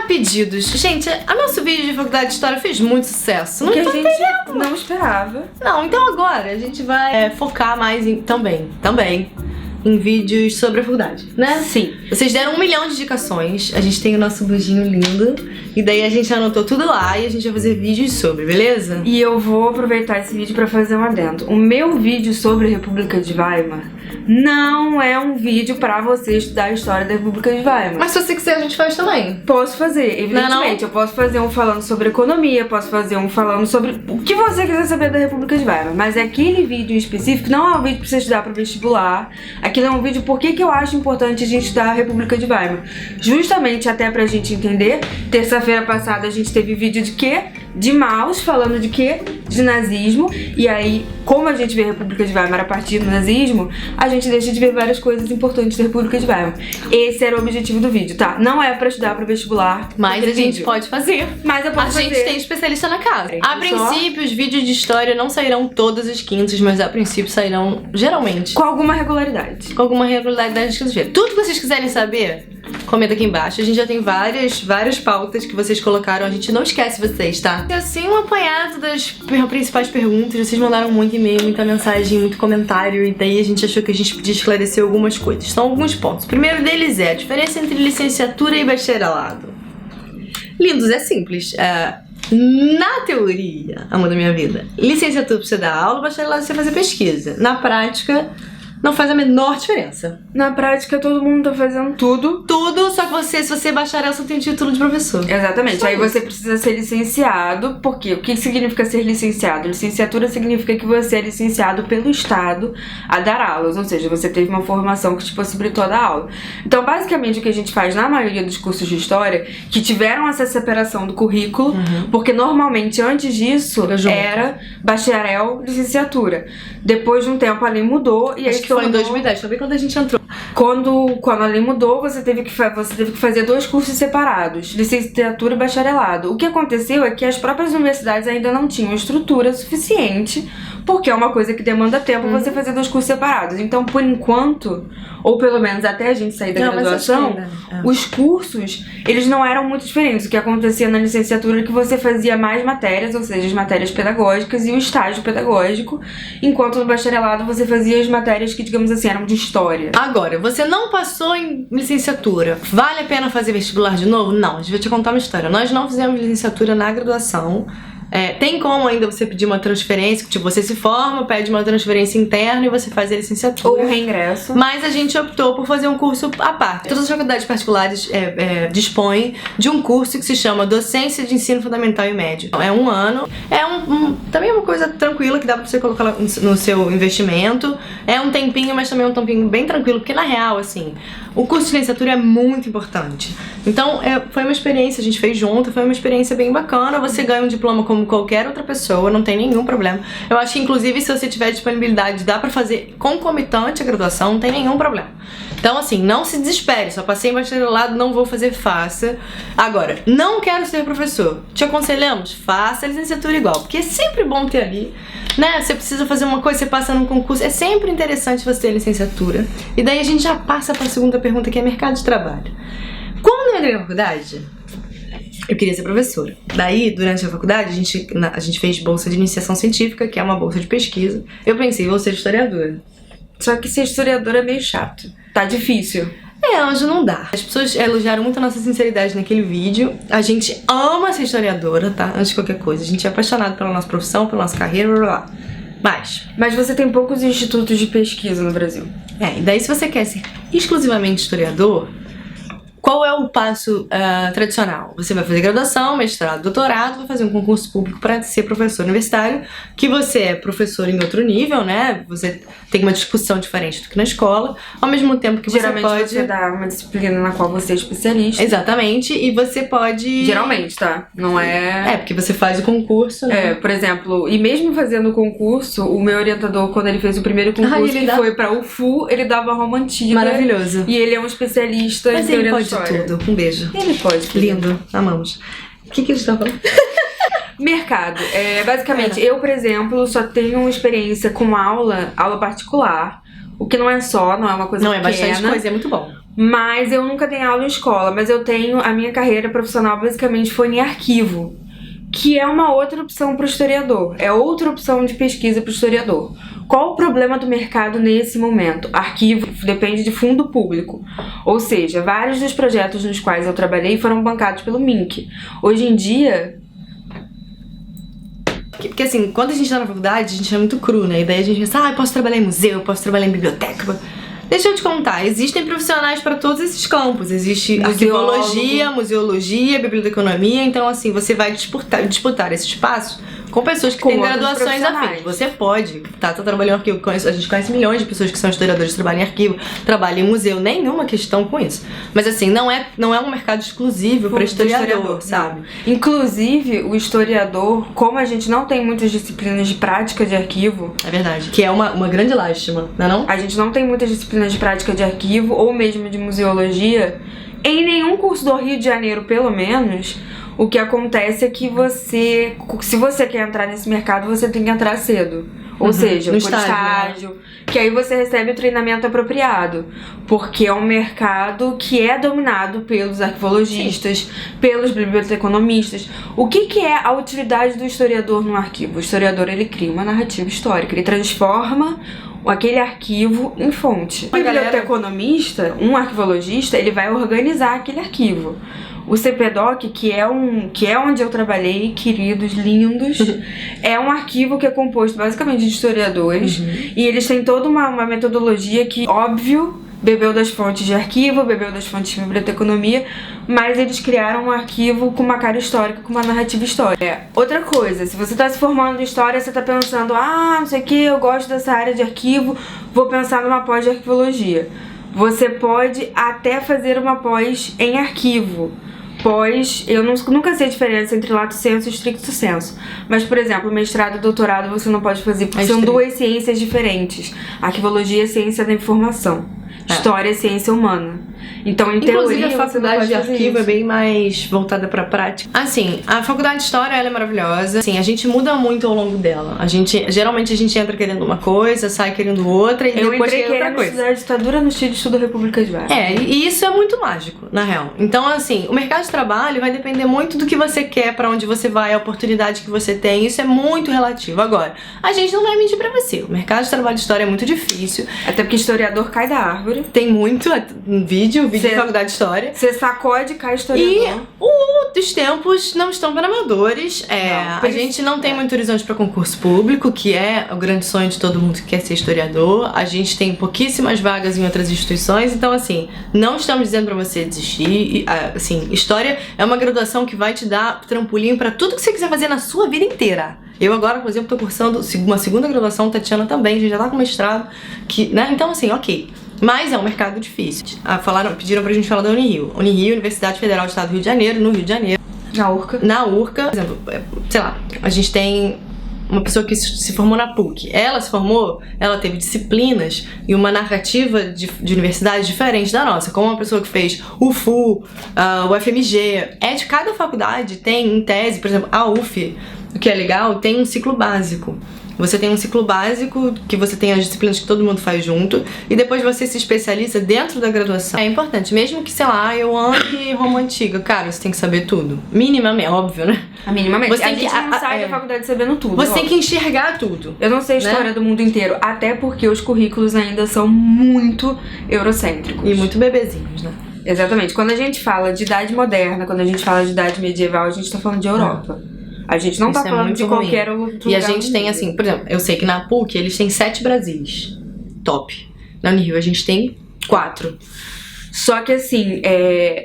pedidos. Gente, a nosso vídeo de faculdade de história fez muito sucesso. Não que a tá gente entendendo. não esperava. Não, então agora a gente vai focar mais em também em vídeos sobre a faculdade, né? Sim. Vocês deram 1 milhão de indicações, a gente tem o nosso bujinho lindo, e daí a gente anotou tudo lá e a gente vai fazer vídeos sobre, beleza? E eu vou aproveitar esse vídeo pra fazer um adendo. O meu vídeo sobre a República de Weimar não é um vídeo pra você estudar a história da República de Weimar. Mas se você quiser a gente faz também. Posso fazer, evidentemente. Não. Eu posso fazer um falando sobre economia, posso fazer um falando sobre o que você quiser saber da República de Weimar. Mas aquele vídeo em específico não é um vídeo pra você estudar pro vestibular. Aquilo é um vídeo por que eu acho importante a gente estudar a República de Weimar. Justamente até pra gente entender. Terça-feira passada a gente teve vídeo de quê? De Maus, falando de quê? De nazismo. E aí, como a gente vê a República de Weimar a partir do nazismo, a gente deixa de ver várias coisas importantes da República de Weimar. Esse era o objetivo do vídeo, tá? Não é pra estudar pro vestibular. Mas a gente pode fazer. Mas eu posso A gente fazer. tem especialista na casa. A Só- princípio, os vídeos de história não sairão todas as quintas, mas a princípio sairão, geralmente, Com alguma regularidade. com alguma regularidade de quinta-feira. Tudo que vocês quiserem saber, comenta aqui embaixo. A gente já tem várias pautas que vocês colocaram. A gente não esquece vocês, tá? E assim, um apanhado das principais perguntas. Vocês mandaram muito e-mail, muita mensagem, muito comentário. E daí a gente achou que a gente podia esclarecer algumas coisas. São alguns pontos. O primeiro deles é a diferença entre licenciatura e bacharelado. Lindos, é simples. Na teoria, amor da minha vida, licenciatura pra você dar aula, bacharelado você fazer pesquisa. Na prática, não faz a menor diferença. Na prática, todo mundo tá fazendo tudo. Tudo, só que se você é bacharel, você tem título de professor. Exatamente. Só Aí isso. você precisa ser licenciado. Porque o que significa ser licenciado? Licenciatura significa que você é licenciado pelo Estado a dar aulas. Ou seja, você teve uma formação que te possibilitou dar aula. Então, basicamente, o que a gente faz na maioria dos cursos de história, que tiveram essa separação do currículo, porque normalmente antes disso era bacharel, licenciatura. Depois de um tempo a lei mudou e aí Acho que foi em 2010, foi bem quando a gente entrou. Quando a lei mudou, você teve que fazer 2 cursos separados, licenciatura e bacharelado. O que aconteceu é que as próprias universidades ainda não tinham estrutura suficiente, porque é uma coisa que demanda tempo você fazer 2 cursos separados. Então, por enquanto, ou pelo menos até a gente sair da graduação, os cursos, eles não eram muito diferentes. O que acontecia na licenciatura é que você fazia mais matérias, ou seja, as matérias pedagógicas e o estágio pedagógico, enquanto no bacharelado você fazia as matérias que, digamos assim, eram de história. Agora, você não passou em licenciatura. Vale a pena fazer vestibular de novo? Não, a gente vai te contar uma história. Nós não fizemos licenciatura na graduação. Tem como ainda você pedir uma transferência, tipo, você se forma, pede uma transferência interna e você faz a licenciatura. Ou reingresso. Mas a gente optou por fazer um curso à parte. Todas as faculdades particulares dispõem de um curso que se chama Docência de Ensino Fundamental e Médio. É 1 ano. Também é uma coisa tranquila que dá pra você colocar no seu investimento. É um tempinho, mas também é um tempinho bem tranquilo, porque na real, assim, o curso de licenciatura é muito importante. Então, foi uma experiência, a gente fez junto, foi uma experiência bem bacana. Você ganha um diploma como qualquer outra pessoa, não tem nenhum problema. Eu acho que, inclusive, se você tiver disponibilidade, dá pra fazer concomitante à graduação, não tem nenhum problema. Então, assim, não se desespere. Só passei em bacharelado, não vou fazer, faça. Agora, não quero ser professor. Te aconselhamos, faça a licenciatura igual, porque é sempre bom ter ali, né? Você precisa fazer uma coisa, você passa num concurso. É sempre interessante você ter licenciatura. E daí a gente já passa pra segunda pergunta, que é mercado de trabalho. Quando eu entrei na faculdade, eu queria ser professora. Daí, durante a faculdade, a gente fez bolsa de iniciação científica, que é uma bolsa de pesquisa. Eu pensei, vou ser historiadora. Só que ser historiadora é meio chato. Tá difícil. Anjo, não dá. As pessoas elogiaram muito a nossa sinceridade naquele vídeo. A gente ama ser historiadora, tá? Antes de qualquer coisa. A gente é apaixonado pela nossa profissão, pela nossa carreira, blá blá blá. Mas você tem poucos institutos de pesquisa no Brasil. E daí se você quer ser exclusivamente historiador, qual é o passo tradicional? Você vai fazer graduação, mestrado, doutorado, vai fazer um concurso público para ser professor universitário, que você é professor em outro nível, né? Você tem uma discussão diferente do que na escola, ao mesmo tempo que Geralmente você pode... você dá uma disciplina na qual você é especialista. Exatamente, e você pode... Geralmente, tá? Não é... porque você faz o concurso, né? Por exemplo, e mesmo fazendo o concurso, o meu orientador, quando ele fez o primeiro concurso, que foi pra UFU, ele dava Roma Antiga. Maravilhoso. E ele é um especialista em teoria da história. Tudo. Um beijo. Ele pode. Lindo. Amamos. O que eles estão falando? Mercado. Basicamente, eu, por exemplo, só tenho experiência com aula particular o que não é só, não é uma coisa Não, é pequena. bastante coisa, é muito bom. Mas eu nunca dei aula em escola, mas eu tenho, a minha carreira profissional basicamente foi em arquivo, que é uma outra opção para o historiador, é outra opção de pesquisa para o historiador. Qual o problema do mercado nesse momento? Arquivo depende de fundo público, ou seja, vários dos projetos nos quais eu trabalhei foram bancados pelo MINC. Hoje em dia... Porque assim, quando a gente tá na faculdade, a gente é muito cru, né? E daí a gente pensa, eu posso trabalhar em museu, eu posso trabalhar em biblioteca. Deixa eu te contar, existem profissionais para todos esses campos. Existe arquivologia, museologia, biblioteconomia. Então, assim, você vai disputar esse espaço com pessoas que têm graduações afins. Você pode, tá trabalhando em arquivo. A gente conhece milhões de pessoas que são historiadores, trabalham em arquivo, trabalham em museu. Nenhuma questão com isso. Mas, assim, não é um mercado exclusivo para historiador, sabe? Inclusive, o historiador, como a gente não tem muitas disciplinas de prática de arquivo... É verdade. Que é uma grande lástima, não é não? A gente não tem muitas disciplinas de prática de arquivo, ou mesmo de museologia. Em nenhum curso do Rio de Janeiro, pelo menos... O que acontece é que se você quer entrar nesse mercado, você tem que entrar cedo. Ou seja, por estágio, que aí você recebe o treinamento apropriado. Porque é um mercado que é dominado pelos arquivologistas, pelos biblioteconomistas. O que é a utilidade do historiador no arquivo? O historiador, ele cria uma narrativa histórica, ele transforma aquele arquivo em fonte. O biblioteconomista, um arquivologista, ele vai organizar aquele arquivo. O CPDOC, que é onde eu trabalhei, queridos, lindos, é um arquivo que é composto basicamente de historiadores, e eles têm toda uma metodologia que, óbvio, bebeu das fontes de arquivo, bebeu das fontes de biblioteconomia, mas eles criaram um arquivo com uma cara histórica, com uma narrativa histórica. Outra coisa, se você está se formando em história, você está pensando, não sei o que, eu gosto dessa área de arquivo, vou pensar numa pós de arquivologia. Você pode até fazer uma pós em arquivo. Eu nunca sei a diferença entre lato sensu e stricto sensu. Mas, por exemplo, mestrado e doutorado você não pode fazer porque são duas ciências diferentes. Arquivologia é ciência da informação. História é ciência humana. Então, em teoria, a faculdade de arquivo é bem mais voltada pra prática. Assim, a faculdade de história, ela é maravilhosa. Assim, a gente muda muito ao longo dela. Geralmente a gente entra querendo uma coisa, sai querendo outra e depois quer outra coisa. Estudar ditadura no Chile, estudo República de Várzea. E isso é muito mágico, na real. Então, assim, o mercado de trabalho vai depender muito do que você quer, pra onde você vai, a oportunidade que você tem. Isso é muito relativo. Agora, a gente não vai mentir pra você. O mercado de trabalho de história é muito difícil. Até porque historiador cai da árvore. Tem muito vídeo de faculdade de história. Você sacode e cai historiador. E os tempos não estão para amadores. A gente não tem muito horizonte para concurso público, que é o grande sonho de todo mundo que quer ser historiador. A gente tem pouquíssimas vagas em outras instituições. Então, assim, não estamos dizendo para você desistir. Assim, história é uma graduação que vai te dar trampolim para tudo que você quiser fazer na sua vida inteira. Eu agora, por exemplo, tô cursando uma segunda graduação, Tatiana também, a gente já tá com mestrado, né? Então, assim, ok. Mas é um mercado difícil. Pediram pra gente falar da Unirio. Unirio, Universidade Federal do Estado do Rio de Janeiro, no Rio de Janeiro. Na URCA, por exemplo, sei lá, a gente tem uma pessoa que se formou na PUC. Ela teve disciplinas e uma narrativa de universidade diferente da nossa. Como uma pessoa que fez o FU, o FMG. De cada faculdade tem, em tese, por exemplo, a UF, o que é legal, tem um ciclo básico. Você tem um ciclo básico, que você tem as disciplinas que todo mundo faz junto, e depois você se especializa dentro da graduação. É importante, mesmo que, sei lá, eu ame Roma Antiga, cara, você tem que saber tudo. Minimamente, óbvio, né? Minimamente. Você não sai da faculdade sabendo tudo. Você tem que enxergar tudo. Eu não sei a história do mundo inteiro, até porque os currículos ainda são muito eurocêntricos. E muito bebezinhos, né? Exatamente. Quando a gente fala de idade moderna, quando a gente fala de idade medieval, a gente tá falando de Europa. A gente não tá falando de qualquer outro lugar. E a gente tem, assim, por exemplo, eu sei que na PUC eles têm 7 Brasis. Top. Na Unirio a gente tem 4. Só que, assim,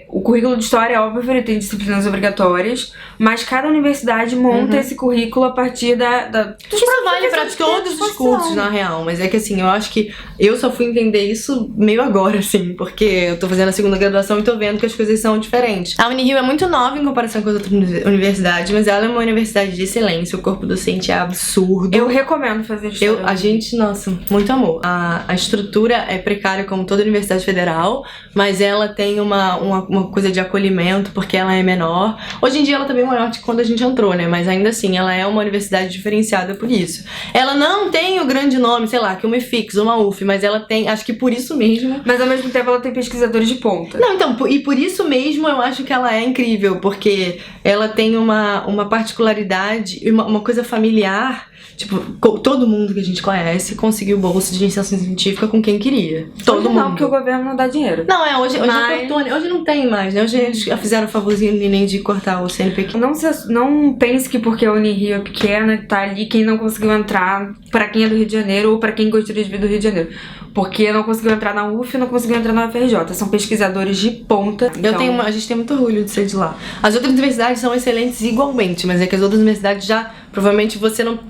o currículo de história, óbvio, ele tem disciplinas obrigatórias, mas cada universidade monta esse currículo a partir Isso vale pra todos os cursos, na real. Mas é que, assim, eu acho que eu só fui entender isso meio agora, assim, porque eu tô fazendo a segunda graduação e tô vendo que as coisas são diferentes. A Unirio é muito nova em comparação com as outras universidades, mas ela é uma universidade de excelência, o corpo docente é absurdo. Eu recomendo fazer história. Nossa, muito amor. A estrutura é precária como toda universidade federal, mas mas ela tem uma coisa de acolhimento, porque ela é menor. Hoje em dia ela também é maior de quando a gente entrou, né? Mas ainda assim, ela é uma universidade diferenciada por isso. Ela não tem o grande nome, sei lá, que uma IFIX, uma UF, mas ela tem, acho que por isso mesmo... Mas ao mesmo tempo ela tem pesquisadores de ponta. Não, então, e por isso mesmo eu acho que ela é incrível, porque ela tem uma particularidade, uma coisa familiar. Tipo, todo mundo que a gente conhece conseguiu bolsa de iniciação científica com quem queria. Todo mundo. Não, porque o governo não dá dinheiro. Não, hoje cortou, hoje não tem mais, né? Hoje eles fizeram o favorzinho nem de cortar o CNPq. Não pense que porque a Unirio é pequena, tá ali quem não conseguiu entrar, pra quem é do Rio de Janeiro ou pra quem gostaria de vir do Rio de Janeiro. Porque não conseguiu entrar na UF, não conseguiu entrar na UFRJ. São pesquisadores de ponta. Então... A gente tem muito orgulho de ser de lá. As outras universidades são excelentes igualmente, mas é que as outras universidades já... Provavelmente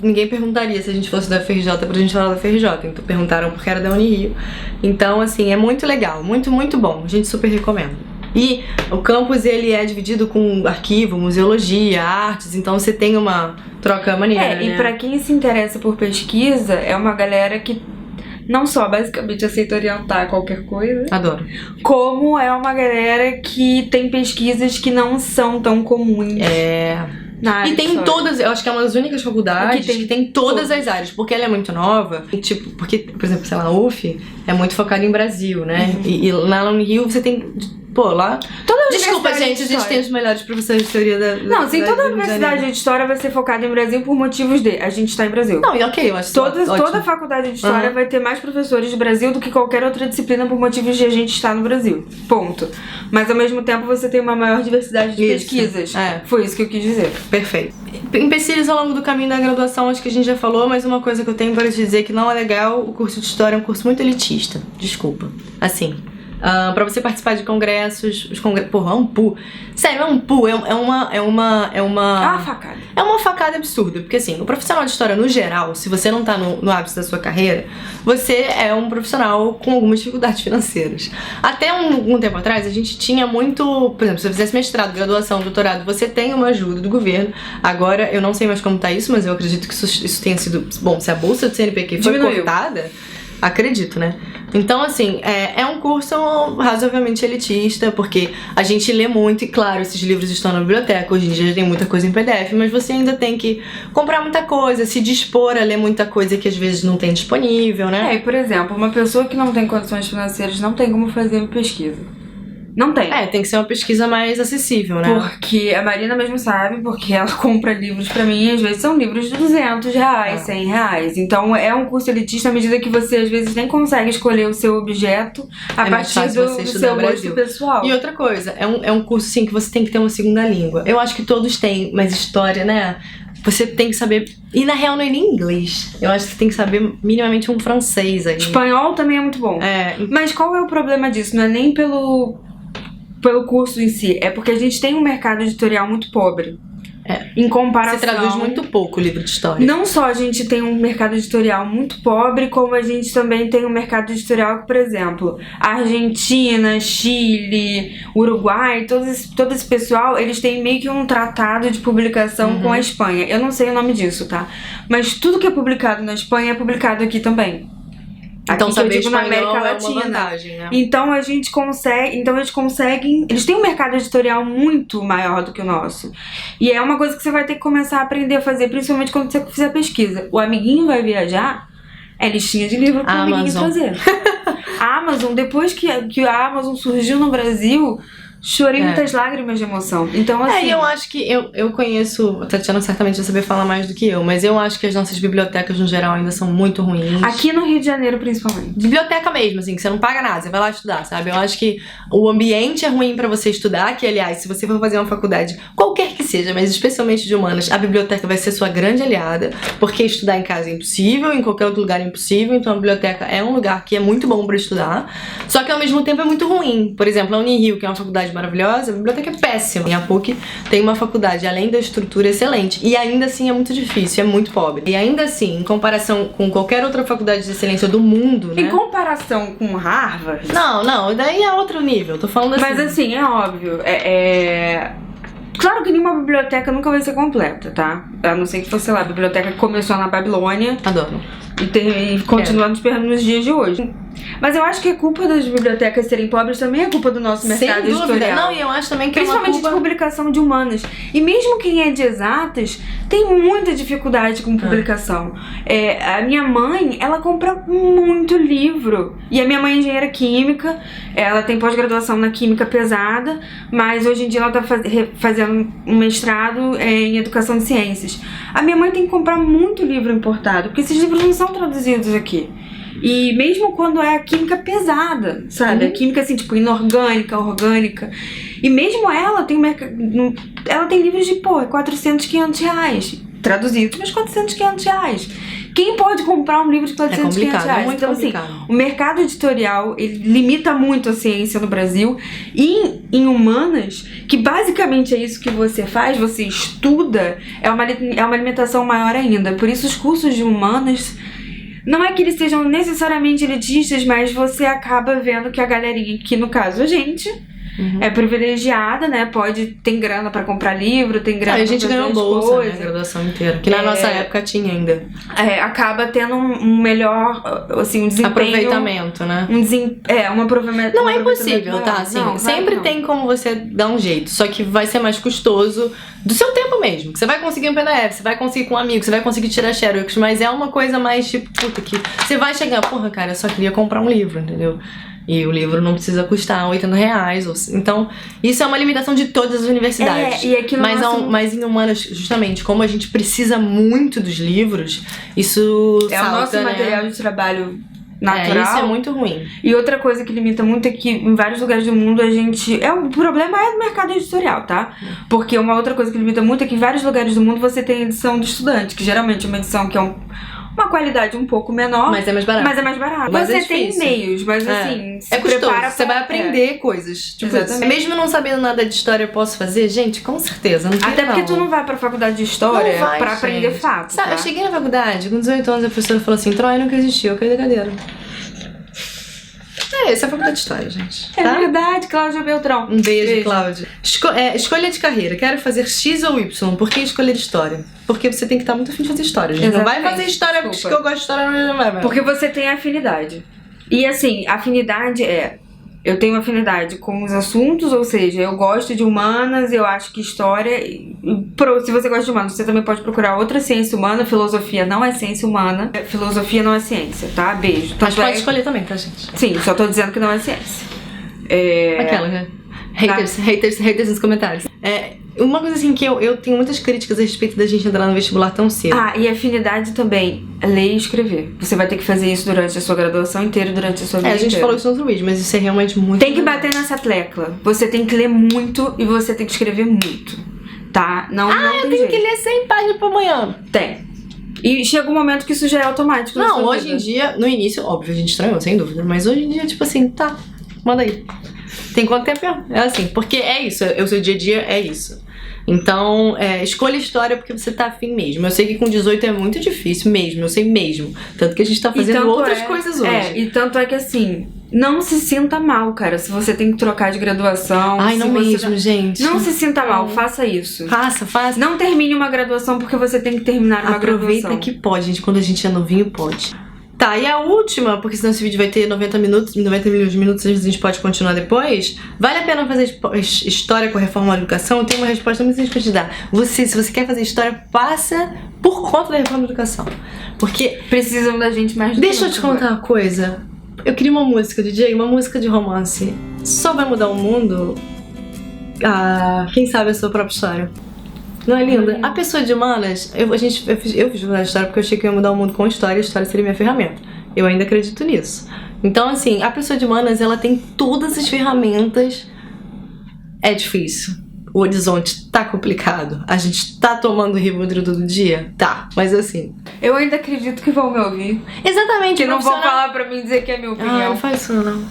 ninguém perguntaria se a gente fosse da UFRJ pra gente falar da UFRJ. Então perguntaram porque era da Unirio. Então, assim, é muito legal. Muito, muito bom. A gente super recomenda. E o campus, ele é dividido com arquivo, museologia, artes. Então você tem uma troca maneira, né? E pra quem se interessa por pesquisa, é uma galera que não só basicamente aceita orientar qualquer coisa. Adoro. Como é uma galera que tem pesquisas que não são tão comuns. E tem todas, eu acho que é uma das únicas faculdades que tem todas as áreas, porque ela é muito nova, tipo, porque, por exemplo, sei lá, a UF é muito focada em Brasil, né? E lá no Rio você tem, pô, lá... Desculpa, gente, a gente tem os melhores professores de teoria da... Não, sim, toda a universidade de história vai ser focada em Brasil por motivos de... A gente tá em Brasil. Não, e ok, eu acho Toda faculdade de história vai ter mais professores do Brasil do que qualquer outra disciplina por motivos de a gente estar no Brasil. Ponto. Mas ao mesmo tempo você tem uma maior diversidade de pesquisas. Foi isso que eu quis dizer. Perfeito. Empecilhos ao longo do caminho da graduação, acho que a gente já falou, mas uma coisa que eu tenho para te dizer que não é legal, o curso de História é um curso muito elitista. Desculpa. Assim... pra você participar de congressos, porra, é um pu. Sério, é um pu, é uma facada. É uma facada absurda, porque assim, o profissional de história no geral, se você não tá no ápice da sua carreira, você é um profissional com algumas dificuldades financeiras. Até um tempo atrás, a gente tinha muito, por exemplo, se você fizesse mestrado, graduação, doutorado, você tem uma ajuda do governo. Agora, eu não sei mais como tá isso, mas eu acredito que isso tenha sido... Bom, se a bolsa do CNPq foi cortada... Acredito, né? Então, assim, é um curso razoavelmente elitista, porque a gente lê muito, e claro, esses livros estão na biblioteca, hoje em dia já tem muita coisa em PDF, mas você ainda tem que comprar muita coisa, se dispor a ler muita coisa que às vezes não tem disponível, né? E por exemplo, uma pessoa que não tem condições financeiras não tem como fazer uma pesquisa. Não tem. Tem que ser uma pesquisa mais acessível, né? Porque a Marina mesmo sabe, porque ela compra livros pra mim, e às vezes são livros de R$200, R$100. Então é um curso elitista à medida que você às vezes nem consegue escolher o seu objeto a partir do seu gosto pessoal. E outra coisa, é um curso assim que você tem que ter uma segunda língua. Eu acho que todos têm, mas história, né? Você tem que saber... E na real não é nem inglês. Eu acho que você tem que saber minimamente um francês aí. Espanhol também é muito bom. Mas qual é o problema disso? Não é nem pelo curso em si, é porque a gente tem um mercado editorial muito pobre. Em comparação... Você traduz muito pouco o livro de história. Não só a gente tem um mercado editorial muito pobre, como a gente também tem um mercado editorial que, por exemplo, Argentina, Chile, Uruguai, todo esse pessoal, eles têm meio que um tratado de publicação com a Espanha. Eu não sei o nome disso, tá? Mas tudo que é publicado na Espanha é publicado aqui também. Então, saber espanhol na América Latina. É uma vantagem, né? Então eles conseguem. Eles têm um mercado editorial muito maior do que o nosso. E é uma coisa que você vai ter que começar a aprender a fazer, principalmente quando você fizer pesquisa. O amiguinho vai viajar, é listinha de livro pro amiguinho fazer. A Amazon, depois que a Amazon surgiu no Brasil, chorei muitas lágrimas de emoção. Então, assim... eu acho que eu conheço... A Tatiana certamente vai saber falar mais do que eu, mas eu acho que as nossas bibliotecas, no geral, ainda são muito ruins. Aqui no Rio de Janeiro, principalmente. Biblioteca mesmo, assim, que você não paga nada, você vai lá estudar, sabe? Eu acho que o ambiente é ruim pra você estudar, que, aliás, se você for fazer uma faculdade, qualquer que seja, mas especialmente de humanas, a biblioteca vai ser sua grande aliada, porque estudar em casa é impossível, em qualquer outro lugar é impossível, então a biblioteca é um lugar que é muito bom pra estudar, só que ao mesmo tempo é muito ruim. Por exemplo, a Unirio, que é uma faculdade maravilhosa, a biblioteca é péssima. E a PUC tem uma faculdade, além da estrutura, excelente. E ainda assim é muito difícil, é muito pobre. E ainda assim, em comparação com qualquer outra faculdade de excelência do mundo, né? Em comparação com Harvard... Não, daí é outro nível, tô falando assim. Mas assim, é óbvio, Claro que nenhuma biblioteca nunca vai ser completa, tá? A não ser que fosse, sei lá, a biblioteca que começou na Babilônia. Adoro. E continua nos dias de hoje. Mas eu acho que a culpa das bibliotecas serem pobres também é culpa do nosso mercado Sem dúvida. editorial. Não, e eu acho também que Principalmente é uma de publicação de humanas. E mesmo quem é de exatas tem muita dificuldade com publicação. A minha mãe, ela compra muito livro. E a minha mãe é engenheira química, ela tem pós-graduação na química pesada, mas hoje em dia ela tá fazendo um mestrado em educação de ciências. A minha mãe tem que comprar muito livro importado, porque esses livros não são traduzidos aqui. E mesmo quando é a química pesada, sabe? A química assim, tipo, inorgânica, orgânica. E mesmo ela tem ela tem livros de, 400, 500 reais. Traduzidos, mas 400, 500 reais. Quem pode comprar um livro de 400, 500 reais? É muito então, complicado. assim, o mercado editorial, ele limita muito a ciência no Brasil. E em humanas, que basicamente é isso que você faz, você estuda, é uma limitação maior ainda. Por isso, os cursos de humanas... Não é que eles sejam necessariamente elitistas, mas você acaba vendo que a galerinha, que no caso a gente, é privilegiada, né? Tem grana pra comprar livro, tem grana pra fazer a gente ganhou bolsa, né? A graduação inteira. Que na nossa época tinha ainda. Acaba tendo um melhor, assim, um desempenho... Aproveitamento, né? Um aproveitamento... Não é impossível, tá? Assim, não, sempre tem como você dar um jeito. Só que vai ser mais custoso do seu tempo mesmo. Você vai conseguir um PDF, você vai conseguir com um amigo, você vai conseguir tirar xerox, mas é uma coisa mais tipo, puta, que você vai chegar, porra, cara, eu só queria comprar um livro, entendeu? E o livro não precisa custar R$80. Então, isso é uma limitação de todas as universidades. E aqui no mas em humanas, justamente, como a gente precisa muito dos livros, isso é salta, o nosso material de trabalho natural. Isso é muito ruim. E outra coisa que limita muito é que em vários lugares do mundo a gente... O problema é do mercado editorial, tá? Porque uma outra coisa que limita muito é que em vários lugares do mundo você tem edição do estudante, que geralmente é uma edição que é uma qualidade um pouco menor. Mas é mais barato. Mas você tem meios, mas assim... É custoso, você vai aprender coisas. Tipo, mesmo não sabendo nada de história, eu posso fazer? Gente, com certeza. Não tem Até porque tu não vai pra faculdade de história pra aprender fatos. Sabe, eu cheguei na faculdade, com 18 anos, a professora falou assim: Troy nunca existiu, eu caí da cadeira. Essa é a faculdade de história, gente. É verdade, Cláudia Beltrão. Um beijo, Cláudia. Escolha de carreira. Quero fazer X ou Y. Por que escolher história? Porque você tem que estar muito afim de fazer história. A gente não vai fazer história porque eu gosto de história, não vai. Porque você tem afinidade. E assim, afinidade eu tenho afinidade com os assuntos, ou seja, eu gosto de humanas, eu acho que história... Se você gosta de humanas, você também pode procurar outra ciência humana. Filosofia não é ciência humana. Filosofia não é ciência, tá? Beijo. Mas pode escolher também, tá, gente? Sim, só tô dizendo que não é ciência. Aquela, né? Haters nos comentários. Uma coisa assim que eu tenho muitas críticas a respeito da gente entrar no vestibular tão cedo. E afinidade também, ler e escrever. Você vai ter que fazer isso durante a sua graduação inteira, durante a sua vida a gente inteira. falou isso no outro vídeo, mas isso é realmente muito... Tem que bater nessa tecla. Você tem que ler muito e você tem que escrever muito, tá? Não tem eu tenho jeito. que ler 100 páginas por manhã. Tem. E chega um momento que isso já é automático. Não, hoje em dia, no início, óbvio, a gente estranhou, sem dúvida. Mas hoje em dia, tipo assim, tá, manda aí. Tem quanto tempo? É assim, porque é isso, o seu dia a dia é isso. Então, escolha história porque você tá afim mesmo. Eu sei que com 18 é muito difícil mesmo, eu sei mesmo. Tanto que a gente tá fazendo outras coisas hoje. E tanto é que assim, não se sinta mal, cara, se você tem que trocar de graduação. Não mesmo, gente. Não se sinta mal, faça isso. Faça. Não termine uma graduação porque você tem que terminar uma graduação. Aproveita que pode, gente. Quando a gente é novinho, pode. Tá, e a última, porque senão esse vídeo vai ter 90 milhões de minutos, a gente pode continuar depois. Vale a pena fazer história com a reforma da educação? Eu tenho uma resposta muito simples pra te dar. Se você quer fazer história, passa por conta da reforma da educação. Porque precisam da gente mais do que deixa eu te contar uma coisa. Eu queria uma música, DJ, uma música de romance. Só vai mudar o mundo? Quem sabe a sua própria história. Não é linda? A pessoa de humanas, eu fiz faculdade de história porque eu achei que eu ia mudar o mundo com história e a história seria minha ferramenta. Eu ainda acredito nisso. Então, assim, a pessoa de humanas, ela tem todas as ferramentas. É difícil. O horizonte tá complicado. A gente tá tomando Rivotril todo dia? Tá, mas assim... Eu ainda acredito que vão me ouvir. Exatamente. Que não vão falar pra mim dizer que é minha opinião. Não faz isso não.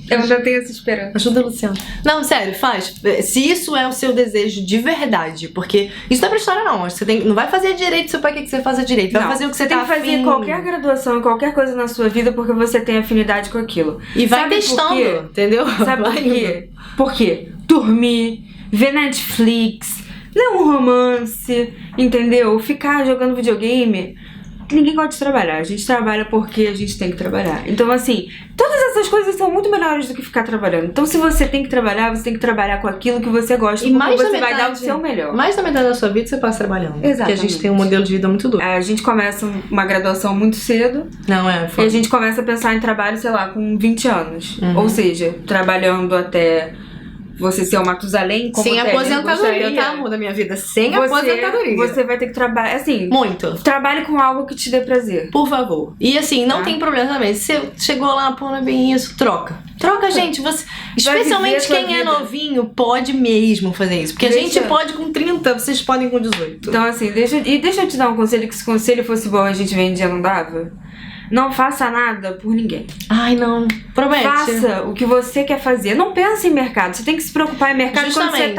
Eu ainda tenho essa esperança. Ajuda, Luciano. Não, sério, faz. Se isso é o seu desejo de verdade, porque isso não é pra história, não. Você não vai fazer direito, seu pai quer que você faça direito. Vai fazer o que você tem tá que fazer qualquer graduação, qualquer coisa na sua vida, porque você tem afinidade com aquilo. E vai testando, entendeu? Sabe por quê? Por quê? Dormir, ver Netflix, ler um romance, entendeu? Ficar jogando videogame. ninguém gosta de trabalhar. A gente trabalha porque a gente tem que trabalhar. Então, assim, todas essas coisas são muito melhores do que ficar trabalhando. Então, se você tem que trabalhar, você tem que trabalhar com aquilo que você gosta. E mais você da vai dar o metade, seu melhor. Mais da metade da sua vida você passa trabalhando. Exatamente. Porque a gente tem um modelo de vida muito duro. A gente começa uma graduação muito cedo. Não, é E foda. a gente começa a pensar em trabalho, sei lá, com 20 anos. Ou seja, trabalhando até você ser o Matusalém. Como sem técnico, aposentadoria, gostaria tá? até. Muda a minha vida. Sem aposentadoria. Você vai ter que trabalhar, assim... Muito. Trabalhe com algo que te dê prazer. Por favor. E assim, não tem problema também. Se você chegou lá, pô, não é bem isso, troca. Troca, gente. Você, especialmente viver a quem é tua vida. novinho, pode mesmo fazer isso. Porque a gente pode com 30, vocês podem com 18. Então, assim, deixa eu te dar um conselho, que se conselho fosse bom a gente vendia, não dava? Não faça nada por ninguém. Ai, não. Promete. Faça o que você quer fazer. Não pense em mercado. Você tem que se preocupar em mercado Justamente.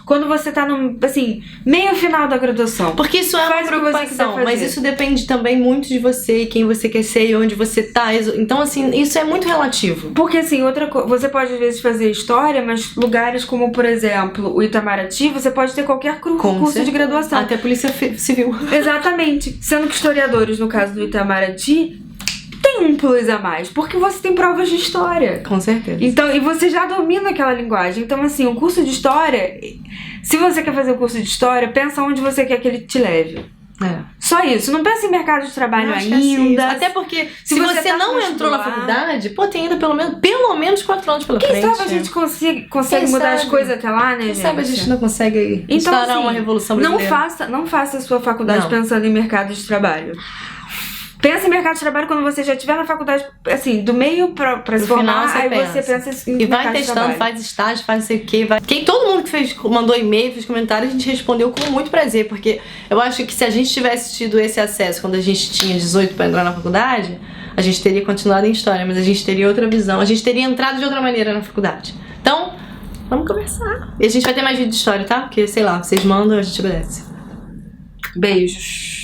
quando você tá no, assim, meio final da graduação. Porque isso é uma Faz o que você preocupação, quiser fazer. mas isso depende também muito de você, quem você quer ser e onde você tá. Então, assim, isso é muito relativo. Porque, assim, você pode às vezes fazer história, mas lugares como, por exemplo, o Itamaraty, você pode ter qualquer curso de graduação. Até Polícia Civil. Exatamente. Sendo que historiadores, no caso do Itamaraty, tem um plus a mais, porque você tem provas de história. Com certeza. Então, e você já domina aquela linguagem. Então, assim, o curso de história, se você quer fazer o curso de história, pensa onde você quer que ele te leve. É. Só isso. Não pensa em mercado de trabalho Acho que é assim. ainda. Até porque se você você tá não no entrou na vestibular- faculdade, pô, tem ainda pelo menos 4 anos pela Quem frente. sabe a gente consegue Quem mudar as sabe? coisas até lá, né, Quem gente? sabe a gente não consegue Então, instaurar assim, uma revolução não brasileira. não faça a sua faculdade Não. pensando em mercado de trabalho. Pensa em mercado de trabalho quando você já estiver na faculdade, assim, do meio pra se No final, formar, você aí pensa. você pensa em E vai mercado de testando, trabalho. faz estágio, faz não sei o que. Todo mundo que mandou e-mail, fez comentário, a gente respondeu com muito prazer. Porque eu acho que se a gente tivesse tido esse acesso quando a gente tinha 18 pra entrar na faculdade, a gente teria continuado em história, mas a gente teria outra visão. A gente teria entrado de outra maneira na faculdade. Então, vamos conversar. E a gente vai ter mais vídeo de história, tá? Porque, sei lá, vocês mandam, a gente obedece. Beijos.